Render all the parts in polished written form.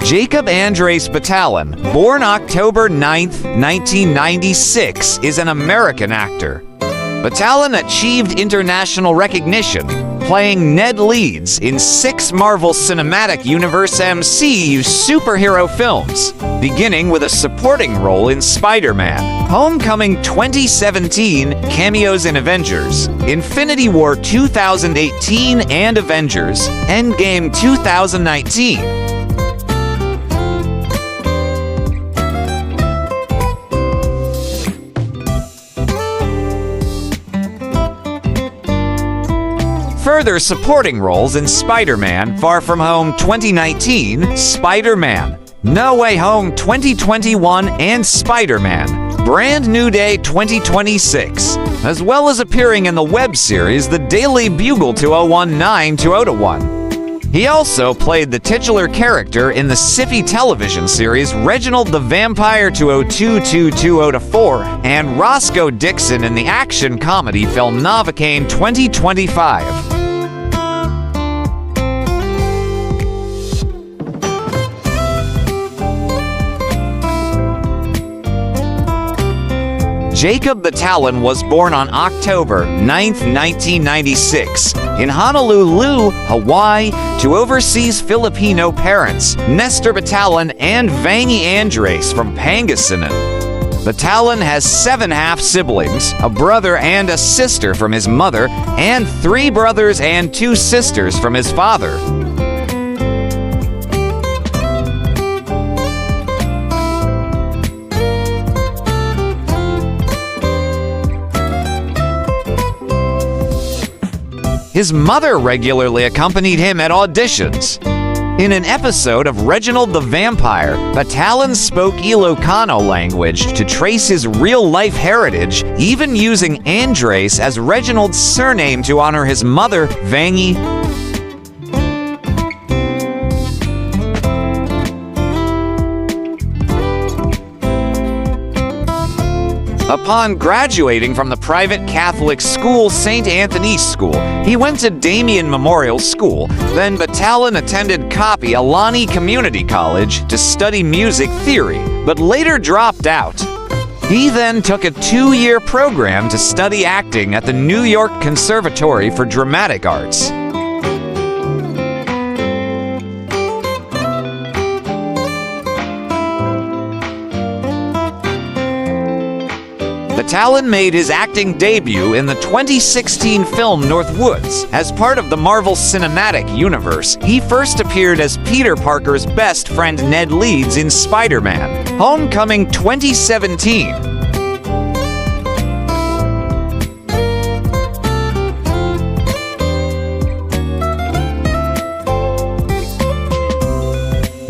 Jacob Andres Batalon, born October 9th, 1996, is an American actor. Batalon achieved international recognition, playing Ned Leeds in 6 Marvel Cinematic Universe MCU superhero films, beginning with a supporting role in Spider-Man, Homecoming 2017, cameos in Avengers, Infinity War 2018 and Avengers, Endgame 2019. Further supporting roles in Spider-Man Far From Home 2019, Spider-Man No Way Home 2021, and Spider-Man Brand New Day 2026, as well as appearing in the web series The Daily Bugle 2019-2021. He also played the titular character in the sci-fi television series Reginald the Vampire 202-220-4 and Roscoe Dixon in the action comedy film Novocaine 2025. Jacob Batalon was born on October 9th, 1996, in Honolulu, Hawaii, to overseas Filipino parents, Nestor Batalon and Vangi Andres from Pangasinan. Batalon has 7 half-siblings, a brother and a sister from his mother, and 3 brothers and 2 sisters from his father. His mother regularly accompanied him at auditions. In an episode of Reginald the Vampire, Batalon spoke Ilocano language to trace his real-life heritage, even using Andres as Reginald's surname to honor his mother, Vangi. Upon graduating from the private Catholic school St. Anthony's School, he went to Damien Memorial School. Then Batalon attended Kapi Alani Community College to study music theory, but later dropped out. He then took a 2-year program to study acting at the New York Conservatory for Dramatic Arts. Batalon made his acting debut in the 2016 film North Woods. As part of the Marvel Cinematic Universe, he first appeared as Peter Parker's best friend Ned Leeds in Spider-Man Homecoming 2017.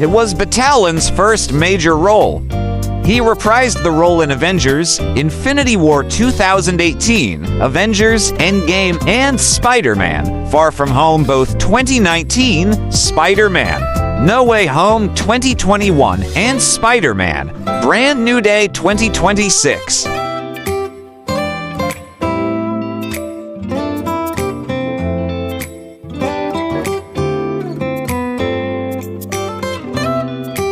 It was Batalon's first major role. He reprised the role in Avengers, Infinity War 2018, Avengers, Endgame, and Spider-Man Far From Home both 2019, Spider-Man No Way Home 2021, and Spider-Man Brand New Day 2026.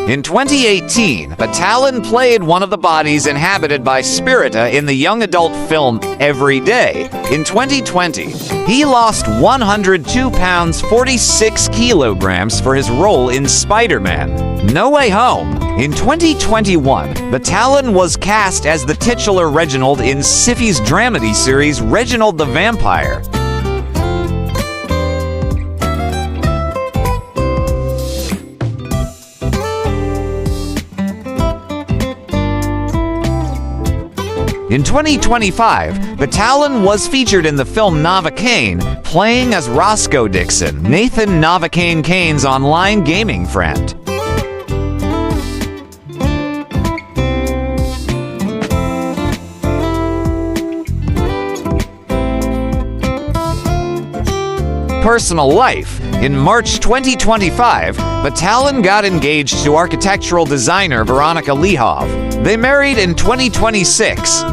In 2018, Batalon played one of the bodies inhabited by Spirita in the young adult film Every Day. In 2020, he lost 102 pounds 46 kilograms for his role in Spider-Man No Way Home. In 2021, Batalon was cast as the titular Reginald in sci-fi's dramedy series Reginald the Vampire. In 2025, Batalon was featured in the film Novocaine, playing as Roscoe Dixon, Nathan Novocaine Kane's online gaming friend. Personal life. In March 2025, Batalon got engaged to architectural designer Veronica Lehov. They married in 2026.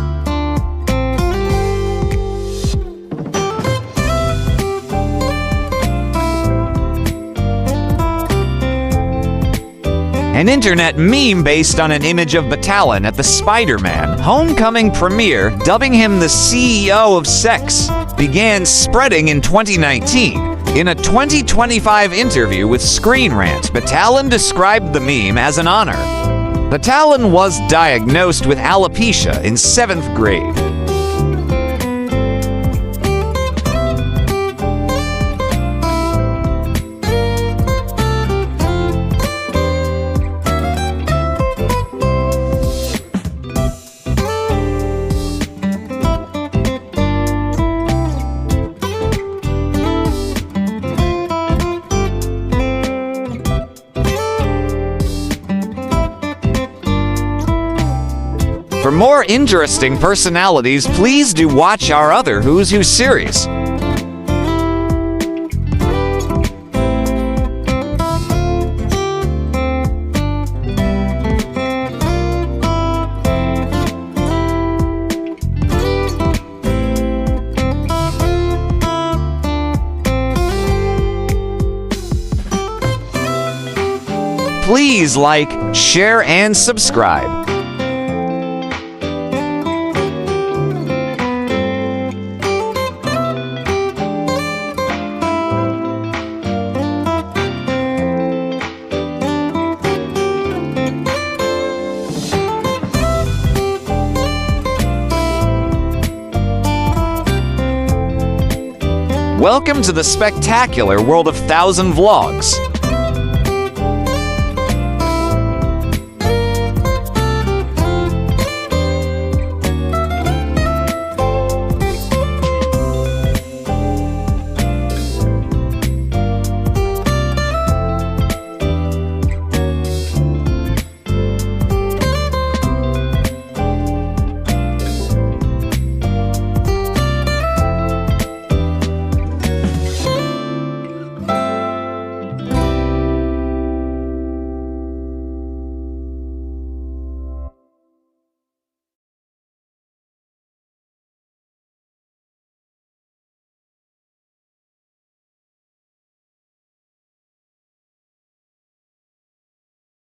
An internet meme based on an image of Batalon at the Spiderman homecoming premiere, dubbing him the CEO of sex, began spreading in 2019. In a 2025 interview with Screen Rant, Batalon described the meme as an honor. Batalon was diagnosed with alopecia in 7th grade. For more interesting personalities, please do watch our other Who's Who series. Please like, share, and subscribe. Welcome to the spectacular world of 1,000 vlogs.